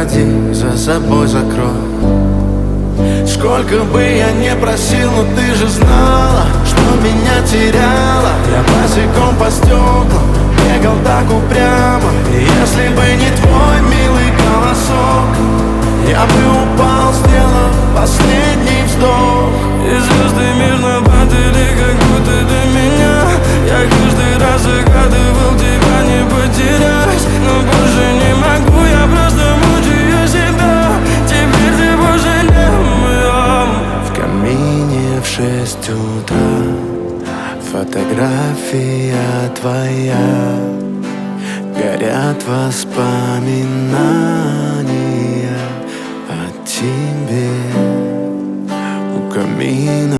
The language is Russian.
Иди за собой закрой. Сколько бы я не просил, но ты же знала, что меня теряла. Я босиком по стеклам бегал так упрямо. И если бы не твой милый голосок, я бы упал, сделав последний вздох. И звезды мирно падали, как будто до меня. Я каждый раз загадывал тебя не потерять, но больше не могу, я просто мучаю себя. Теперь ты больше не моя. В камине в 6 утра фотография твоя. Горят воспоминания о тебе у камина.